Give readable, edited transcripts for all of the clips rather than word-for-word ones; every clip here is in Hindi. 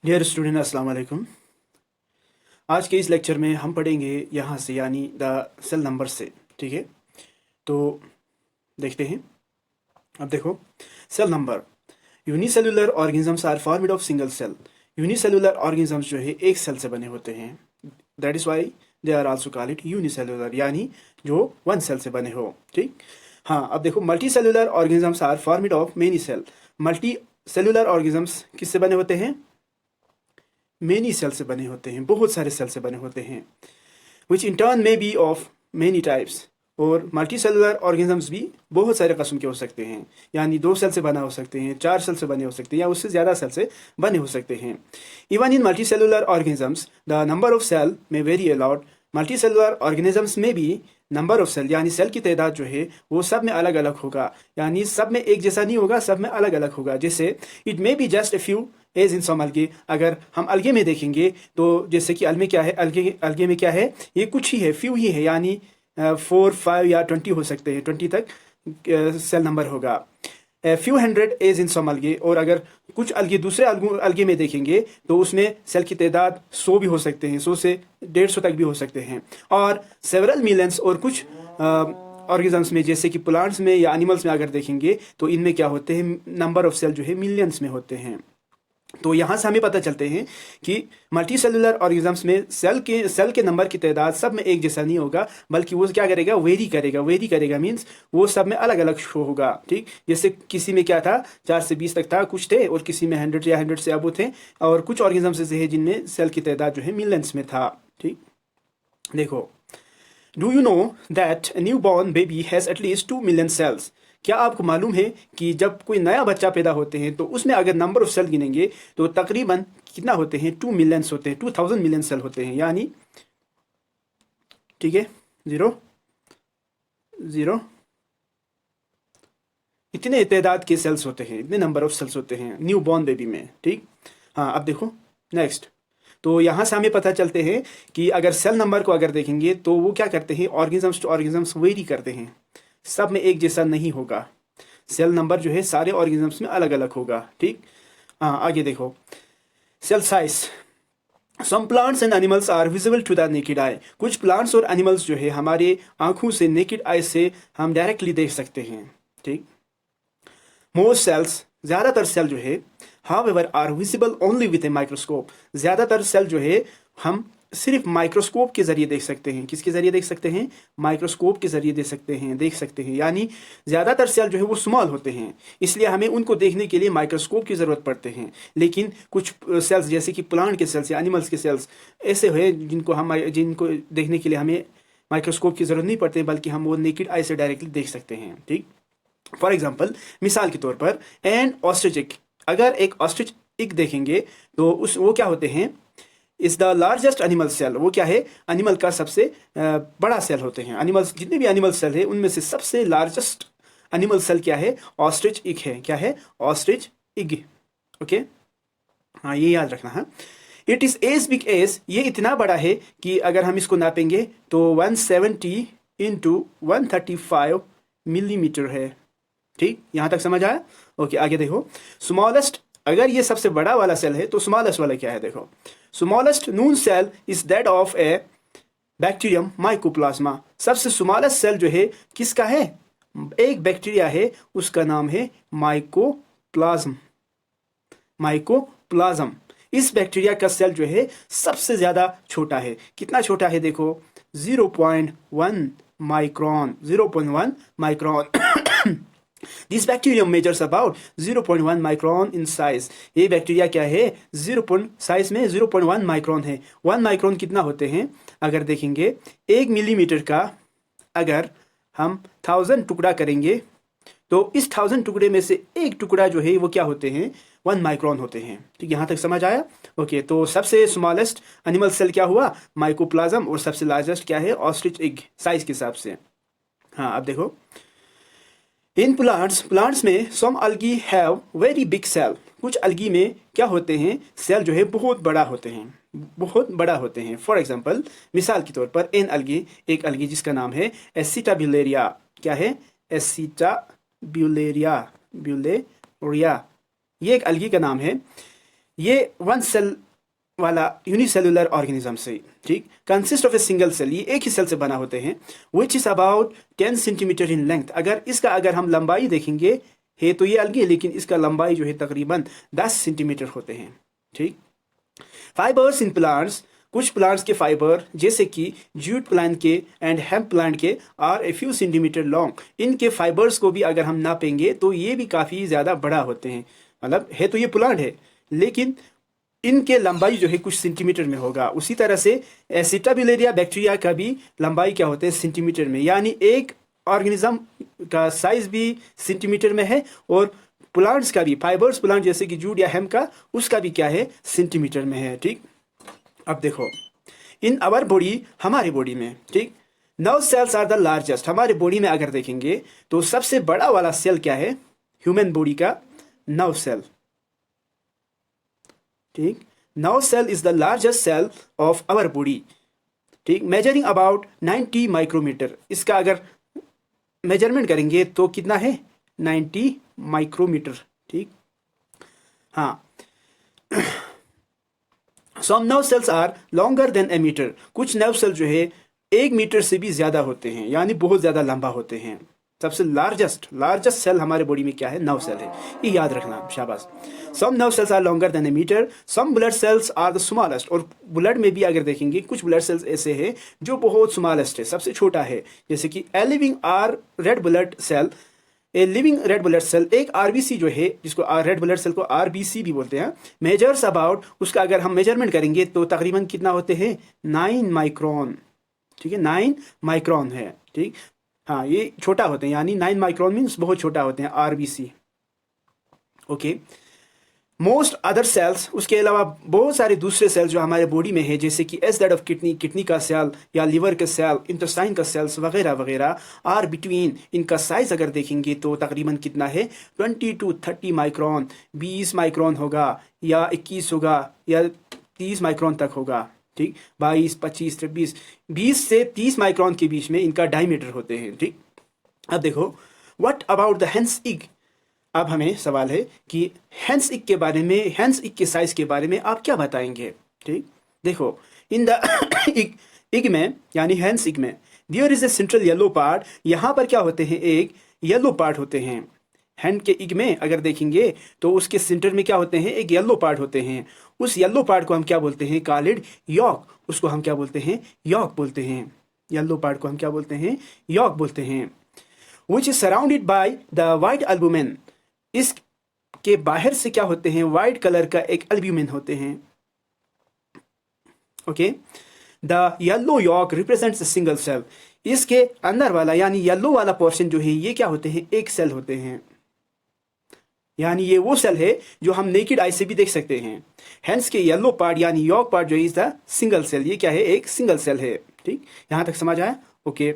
डियर स्टूडेंट अस्सलाम वालेकुम। आज के इस लेक्चर में हम पढ़ेंगे यहाँ से यानी द सेल नंबर से। ठीक है, तो देखते हैं। अब देखो, cell number. Unicellular organisms are formed of single cell. Unicellular organisms जो है एक सेल से बने होते हैं। That is why they are also called it unicellular, यानी जो वन सेल से बने हो। ठीक। हाँ, अब देखो, multi cellular organisms are formed of many cell. Multi cellular organisms किससे बने होते हैं? मेनी सेल से बने होते हैं, बहुत सारे सेल से बने होते हैं। Which in turn may be of many types. और मल्टी सेलुलर ऑर्गेनिजम्स भी बहुत सारे कस्म के हो सकते हैं, यानी 2 सेल से बना हो सकते हैं, 4 सेल से बने हो सकते हैं, या उससे ज़्यादा सेल से बने हो सकते हैं। Even in multi cellular organisms the number of cell में very a lot. Multi cellular organisms में भी नंबर ऑफ सेल यानी सेल की तादाद जो है वो सब में अलग अलग होगा, यानी सब में एक जैसा नहीं होगा, सब में अलग अलग होगा। जैसे it may be just a few age in some algae. अगर हम अलगे में देखेंगे तो जैसे कि अलगे क्या है, अलगे में क्या है, ये कुछ ही है, फ्यू ही है, यानी 4, 5 या 20 हो सकते हैं, 20 तक सेल नंबर होगा। Few hundred as in some अलगे। और अगर कुछ अलगे दूसरे अलगे में देखेंगे तो उसमें सेल की तादाद 100 भी हो सकते हैं, 100 से 150 तक भी हो सकते हैं। और सेवरल मिलियंस। और कुछ ऑर्गेनिजम्स में जैसे कि प्लांट्स में या एनिमल्स में अगर देखेंगे तो इनमें क्या होते हैं, नंबर ऑफ सेल जो है मिलियंस में होते हैं। तो यहाँ से हमें पता चलते हैं कि मल्टी सेलुलर ऑर्गेनिजम्स में सेल के नंबर की तादाद सब में एक जैसा नहीं होगा, बल्कि वो क्या करेगा, वेरी करेगा मीन्स वो सब में अलग अलग शो होगा। ठीक, जैसे किसी में क्या था, 4 से 20 तक था, कुछ थे, और किसी में 100 या 100 से अबव थे, और कुछ ऑर्गेनिजम्स ऐसे हैं जिनमें सेल की तादाद जो है मिलियंस में था। ठीक, देखो, do you know that new born baby has at least 2 million cells. क्या आपको मालूम है कि जब कोई नया बच्चा पैदा होते हैं तो उसमें अगर नंबर ऑफ सेल गिनेंगे तो तकरीबन कितना होते हैं, 2 मिलियंस होते हैं, 2000 मिलियन सेल होते हैं, यानी ठीक है, 0 0 इतने तादाद के सेल्स होते हैं, इतने नंबर ऑफ सेल्स होते हैं न्यू बॉर्न बेबी में। ठीक। हाँ, अब देखो नेक्स्ट। तो यहाँ से हमें पता चलते हैं कि अगर सेल नंबर को अगर देखेंगे तो वो क्या करते हैं, ऑर्गेनिजम्स टू ऑर्गेनिजम्स वेरी करते हैं, सब में एक जैसा नहीं होगा। सेल नंबर जो है सारे ऑर्गेनिजम्स में अलग अलग होगा। ठीक। हाँ, आगे देखो, cell size. Some plants and animals are visible to the naked eye. कुछ प्लांट्स और एनिमल्स जो है हमारे आंखों से, नेकेड आई से हम डायरेक्टली देख सकते हैं। ठीक। मोस्ट सेल्स, ज़्यादातर सेल जो है, however are visible only with a microscope. ज़्यादातर सेल जो है हम सिर्फ माइक्रोस्कोप के जरिए देख सकते हैं। किसके जरिए देख सकते हैं? माइक्रोस्कोप के जरिए देख सकते हैं, यानी ज़्यादातर सेल जो है वो स्मॉल होते हैं, इसलिए हमें उनको देखने के लिए माइक्रोस्कोप की ज़रूरत पड़ते हैं। लेकिन कुछ सेल्स जैसे कि प्लांट के सेल्स या एनिमल्स के सेल्स ऐसे हैं जिनको देखने के लिए हमें माइक्रोस्कोप की ज़रूरत नहीं पड़ती, बल्कि हम वो नेकेड आई से डायरेक्टली देख सकते हैं। ठीक। फॉर एग्जाम्पल, मिसाल के तौर पर, एन ऑस्ट्रिच एग। अगर एक ऑस्ट्रिच एग देखेंगे तो वो क्या होते हैं, is the largest animal cell. वो क्या है, एनिमल का सबसे बड़ा सेल होते हैं। एनिमल्स, जितने भी एनिमल सेल है उनमें से सबसे लार्जेस्ट एनिमल सेल क्या है, ऑस्ट्रिच एग है। क्या है? Ostrich egg. ओके, हाँ, ये याद रखना है। It is as big as, ये इतना बड़ा है कि अगर हम इसको नापेंगे तो 170 इंटू 135 मिलीमीटर है। ठीक, यहां तक समझ आया? ओके, आगे देखो, स्मॉलेस्ट। अगर ये सबसे बड़ा वाला सेल है तो स्मॉलेस्ट वाला क्या है, देखो, smallest known cell is that of a bacterium mycoplasma. सबसे स्मॉलेस्ट सेल जो है किसका है? एक बैक्टीरिया है, उसका नाम है माइकोप्लाज्म। माइकोप्लाज्म, इस बैक्टीरिया का सेल जो है सबसे ज्यादा छोटा है। कितना छोटा है, देखो, 0.1 micron. 0.1 micron. This bacterium measures about 0.1 micron in size. ये बैक्टीरिया क्या है, साइज में 0.1 माइक्रॉन है। 1 माइक्रॉन कितना होते हैं, अगर देखेंगे 1 मिलीमीटर का अगर हम 1000 टुकड़ा करेंगे तो इस 1000 टुकड़े में से एक टुकड़ा जो है वो क्या होते हैं, 1 माइक्रॉन होते हैं। ठीक, यहाँ तक समझ आया? ओके, तो सबसे स्मॉलेस्ट एनिमल सेल क्या हुआ, माइकोप्लाज्म, और सबसे लार्जेस्ट क्या है, ऑस्ट्रिच एग, साइज के हिसाब से। हाँ, अब देखो, इन प्लांट्स में सम अलगी हैव वेरी बिग सेल। कुछ अलगी में क्या होते हैं, सेल जो है बहुत बड़ा होते हैं। फॉर एग्जांपल, मिसाल के तौर पर, एन अलगी, एक अलगी जिसका नाम है एसिटाब्यूलेरिया। क्या है? एसिटाब्यूलेरिया, ब्यूलेरिया, ये एक अलगी का नाम है। ये वन सेल वाला यूनिसेलुलर ऑर्गेनिज्म से, ठीक, consist of a single cell, ये एक ही सेल से बना होते हैं, which is about 10 centimetre in length. अगर हम लंबाई देखेंगे है तो ये अलग है, लेकिन इसका लंबाई जो है तकरीबन 10 सेंटीमीटर होते हैं, ठीक। फाइबर्स इन प्लांट्स, कुछ प्लांट्स के फाइबर जैसे कि जूट प्लांट के एंड हेम्प प्लांट के are a few centimetre long. इनके फाइबर्स को भी अगर हम नापेंगे तो ये भी काफ़ी ज़्यादा बड़ा होते हैं, मतलब है तो ये प्लांट है लेकिन इनके लंबाई जो है कुछ सेंटीमीटर में होगा। उसी तरह से एसिटाबिलेरिया बैक्टीरिया का भी लंबाई क्या होते हैं, सेंटीमीटर में, यानी एक ऑर्गेनिज्म का साइज भी सेंटीमीटर में है और प्लांट्स का भी, फाइबर्स प्लांट जैसे कि जूट या हेम्प का, उसका भी क्या है, सेंटीमीटर में है, ठीक। अब देखो इन आवर बॉडी, हमारे बॉडी में, ठीक, nerve cells are the largest. हमारे बॉडी में अगर देखेंगे तो सबसे बड़ा वाला सेल क्या है, ह्यूमन बॉडी का नर्व सेल, ठीक। Nerve cell is the largest cell of our body, ठीक, मेजरिंग अबाउट 90 माइक्रोमीटर। इसका अगर मेजरमेंट करेंगे तो कितना है, 90 माइक्रोमीटर, ठीक। हाँ, some nerve cells are longer than a metre. कुछ नर्व सेल जो है 1 मीटर से भी ज्यादा होते हैं, यानी बहुत ज्यादा लंबा होते हैं। सबसे लार्जेस्ट सेल हमारे बॉडी में क्या है, नर्व सेल है, ये याद रखना, शाबाश। Some nerve cells are longer than a metre, some blood cells are the smallest. और ब्लड में भी अगर देखेंगे कुछ ब्लड सेल्स ऐसे हैं जो बहुत स्मॉलेस्ट है, सबसे छोटा है, जैसे कि a living or red blood cell, a living red blood cell, एक आरबीसी जो है जिसको रेड ब्लड सेल को आरबीसी भी बोलते हैं, मेजर्स अबाउट, उसका अगर हम मेजरमेंट करेंगे तो तकरीबन कितना होते हैं, 9 माइक्रोन, ठीक है, 9 माइक्रोन है, ठीक। हाँ, ये छोटा होते हैं, यानी 9 माइक्रोन मीन्स बहुत छोटा होते हैं, RBC, okay. Most other sales, उसके अलावा बहुत सारे दूसरे सेल्स जो हमारे बॉडी में है, जैसे कि एज दैट ऑफ किडनी का सेल या लिवर का सेल, इंटेस्टाइन का सेल्स वगैरह वगैरह, आर बिटवीन, इनका साइज अगर देखेंगे तो तकरीबन कितना है, 20 to 30 माइक्रोन, 20 माइक्रोन होगा या 21 होगा या 30 माइक्रोन तक होगा, ठीक, 22, 25, 26, 20 से 30 माइक्रोन के बीच में इनका डायमीटर होते हैं, ठीक। अब देखो व्हाट अबाउट द हेंस इग। अब हमें सवाल है कि हेंस इग के बारे में, हेंस इग के साइज के बारे में आप क्या बताएंगे, ठीक। देखो इन द इग में, यानी हेंस इग में, there is a central yellow part. यहाँ पर क्या होते हैं, एक येलो पार्ट होते हैं। हैंड के इग में अगर देखेंगे तो उसके सेंटर में क्या होते हैं, एक येलो पार्ट होते हैं। उस येलो पार्ट को हम क्या बोलते हैं, कॉल्ड यॉक। उसको हम क्या बोलते हैं, यॉक बोलते हैं। येलो पार्ट को हम क्या बोलते हैं, यॉक बोलते हैं। Which is surrounded by the white albumin. इसके बाहर से क्या होते हैं, वाइट कलर का एक एल्ब्यूमिन होते हैं, okay. The yellow yolk represents a single cell. इसके अंदर वाला यानी येलो वाला पोर्शन जो है ये क्या होते हैं, एक सेल होते हैं, यानी ये वो सेल है जो हम नेकेड आई से भी देख सकते हैं। हेंस के येलो पार्ट यानी यॉक पार्ट जो है इज द सिंगल सेल। ये क्या है, एक सिंगल सेल है, ठीक। यहां तक समझ आया, ओके।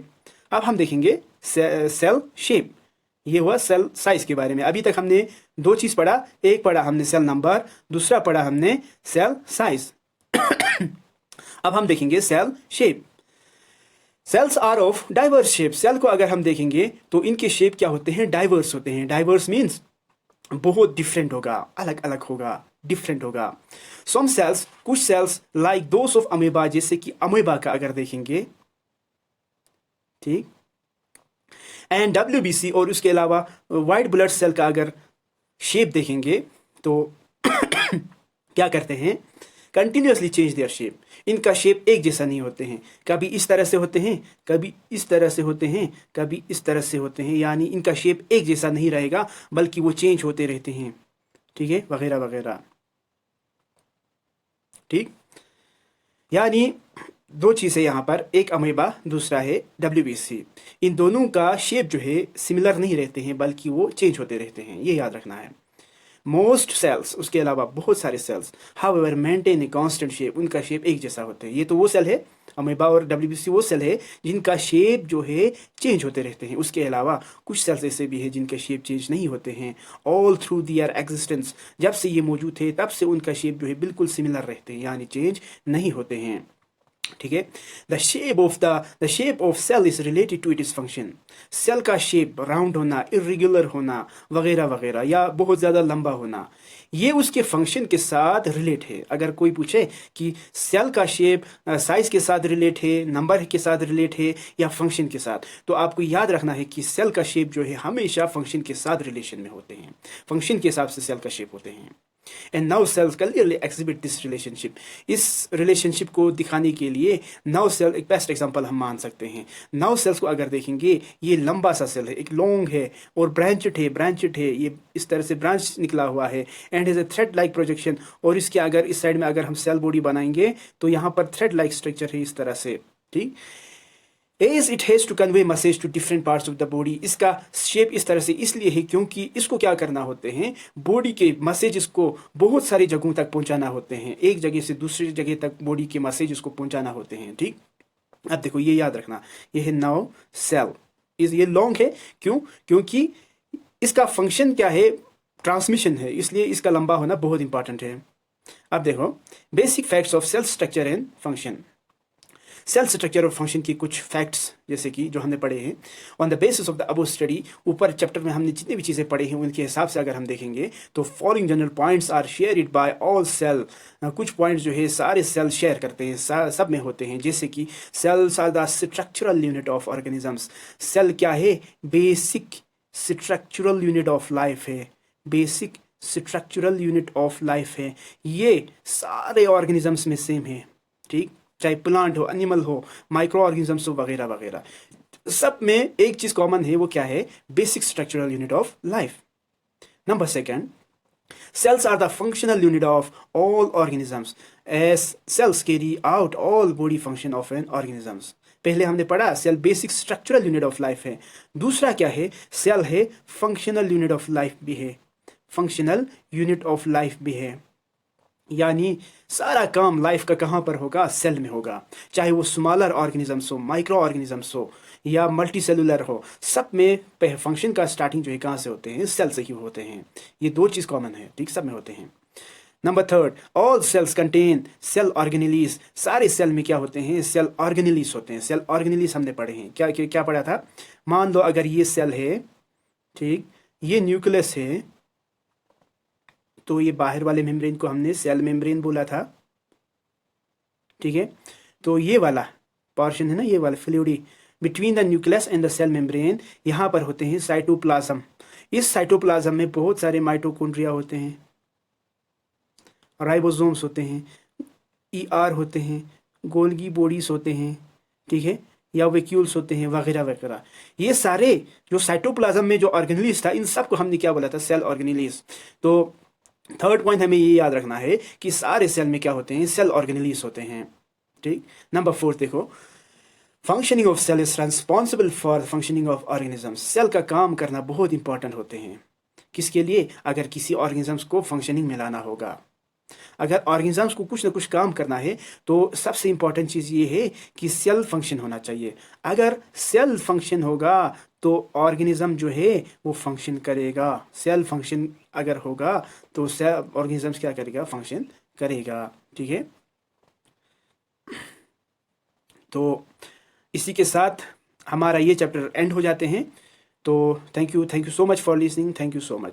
अब हम देखेंगे सेल शेप। ये हुआ सेल साइज के बारे में। अभी तक हमने दो चीज पढ़ा, एक पढ़ा हमने सेल नंबर, दूसरा पढ़ा हमने सेल साइज। अब हम देखेंगे cell shape. Cells are of diverse shape. Cell को अगर हम देखेंगे तो इनके शेप क्या होते हैं, डाइवर्स होते हैं। डाइवर्स मीन्स बहुत डिफरेंट होगा, अलग अलग होगा, डिफरेंट होगा। सम सेल्स, कुछ cells like those of amoeba, जैसे कि अमीबा का अगर देखेंगे, ठीक, एंड डब्ल्यूबीसी, और उसके अलावा व्हाइट ब्लड सेल का अगर शेप देखेंगे तो क्या करते हैं, कंटिन्यूसली चेंज देयर शेप। इनका शेप एक जैसा नहीं होते हैं, कभी इस तरह से होते हैं, कभी इस तरह से होते हैं, कभी इस तरह से होते हैं, यानी इनका शेप एक जैसा नहीं रहेगा बल्कि वो चेंज होते रहते हैं, ठीक है, वगैरह वगैरह, ठीक। यानी दो चीज़ें यहाँ पर, एक अमीबा, दूसरा है डब्ल्यूबीसी। इन दोनों का शेप जो है सिमिलर नहीं रहते हैं बल्कि वो चेंज होते रहते हैं, ये याद रखना है। मोस्ट सेल्स, उसके अलावा बहुत सारे cells, however maintain a constant shape. उनका शेप एक जैसा होता है। ये तो वो सेल है, अमीबा और डब्ल्यूबीसी वो सेल है जिनका शेप जो है चेंज होते रहते हैं। उसके अलावा कुछ सेल्स ऐसे भी है जिनके शेप चेंज नहीं होते हैं। ऑल थ्रू दियर एग्जिस्टेंस, जब से ये मौजूद थे तब से उनका शेप जो है बिल्कुल सिमिलर रहते हैं, यानी चेंज नहीं होते हैं। ठीक है। The shape of cell is related to its function. Cell का शेप राउंड होना, इरेगुलर होना वगैरह वगैरह, या बहुत ज़्यादा लंबा होना, ये उसके फंक्शन के साथ रिलेट है। अगर कोई पूछे कि सेल का शेप साइज के साथ रिलेट है, नंबर के साथ रिलेट है या फंक्शन के साथ, तो आपको याद रखना है कि सेल का शेप जो है हमेशा फंक्शन के साथ रिलेशन में होते हैं, फंक्शन के हिसाब से सेल का शेप होते हैं। And now cells clearly exhibit this relationship. इस रिलेशनशिप को दिखाने के लिए नाउ सेल एक बेस्ट एग्जांपल हम मान सकते हैं। नाउ सेल्स को अगर देखेंगे, ये लंबा सा सेल है, एक लॉन्ग है और ब्रांचेड है, ये इस तरह से ब्रांच निकला हुआ है and is a thread like projection. और इसके अगर इस साइड में अगर हम सेल बॉडी बनाएंगे तो यहाँ पर थ्रेड लाइक स्ट्रक्चर है इस तरह से, ठीक। As it has to convey message to different parts of the body. इसका शेप इस तरह से इसलिए है क्योंकि इसको क्या करना होते हैं, बॉडी के मैसेजेस को बहुत सारी जगहों तक पहुंचाना होते हैं, एक जगह से दूसरी जगह तक बॉडी के मैसेजेस को पहुंचाना होते हैं, ठीक। अब देखो ये याद रखना, ये है नाउ सेल, ये लॉन्ग है, क्यों? क्योंकि इसका फंक्शन क्या है, ट्रांसमिशन है, इसलिए इसका लंबा होना बहुत इंपॉर्टेंट है। अब देखो basic facts of cell structure and function. Cell structure और फंक्शन की कुछ फैक्ट्स जैसे कि जो हमने पढ़े हैं on the basis of the above study. ऊपर चैप्टर में हमने जितनी भी चीज़ें पढ़ी हैं उनके हिसाब से अगर हम देखेंगे तो following general points are shared by all cell. कुछ पॉइंट्स जो है सारे सेल शेयर करते हैं, सब में होते हैं, जैसे कि cells are the structural unit of organisms. Cell क्या है, basic structural unit of life है, basic structural unit of life है। ये सारे ऑर्गेनिजम्स में सेम है, ठीक, चाहे प्लांट हो, एनिमल हो, माइक्रो ऑर्गेनिजम्स हो वगैरह वगैरह, सब में एक चीज कॉमन है, वो क्या है, basic structural unit of life. Number second, cells are the functional unit of all organisms as cells carry out all body function of an organisms। पहले हमने पढ़ा cell basic structural unit of life है, दूसरा क्या है, सेल है फंक्शनल यूनिट ऑफ लाइफ भी है, फंक्शनल यूनिट ऑफ लाइफ भी है। यानी सारा काम लाइफ का कहाँ पर होगा, सेल में होगा, चाहे वो स्मॉलर ऑर्गेनिजम्स हो, माइक्रो ऑर्गेनिजम्स हो या मल्टी सेलुलर हो, सब में फंक्शन का स्टार्टिंग जो है कहाँ से होते हैं, सेल से ही होते हैं। ये दो चीज़ कॉमन है, ठीक, सब में होते हैं। Number third, all cells contain cell organelles. सारे सेल में क्या होते हैं, सेल ऑर्गेनेलीज होते हैं। सेल ऑर्गेनेलीज हमने पढ़े हैं, क्या क्या, क्या पढ़ा था, मान लो अगर ये सेल है, ठीक, ये न्यूक्लियस है, तो ये बाहर वाले मेम्ब्रेन को हमने सेल मेम्ब्रेन बोला था, ठीक है। तो ये वाला पोर्शन है ना, ये वाला फ्लूइडी between the nucleus and the cell membrane, यहाँ पर होते हैं साइटोप्लाज्म। इस साइटोप्लाज्म में बहुत सारे माइटोकॉन्ड्रिया होते हैं, राइबोसोम्स होते हैं, ईआर होते हैं, गोल्गी बॉडीज होते हैं, ठीक है, या वैक्यूल्स होते हैं वगैरह वगैरह। ये सारे जो साइटोप्लाज्म में जो ऑर्गेनेलीज था, इन सब को हमने क्या बोला था, सेल ऑर्गेनेलीज। तो थर्ड पॉइंट हमें ये याद रखना है कि सारे सेल में क्या होते हैं, सेल ऑर्गेनेलीज होते हैं, ठीक। नंबर फोर्थ देखो, functioning of cell is responsible for functioning of organisms. Cell का काम करना बहुत इंपॉर्टेंट होते हैं, किसके लिए, अगर किसी ऑर्गेनिजम्स को फंक्शनिंग में लाना होगा, अगर ऑर्गेनिजम्स को कुछ ना कुछ काम करना है, तो सबसे इंपॉर्टेंट चीज़ ये है कि सेल फंक्शन होना चाहिए। अगर सेल फंक्शन होगा तो ऑर्गेनिज्म जो है वो फंक्शन करेगा। सेल फंक्शन अगर होगा तो सेल ऑर्गेनिजम्स क्या करेगा, फंक्शन करेगा, ठीक है। तो इसी के साथ हमारा ये चैप्टर एंड हो जाते हैं। तो thank you so much for listening, thank you so much.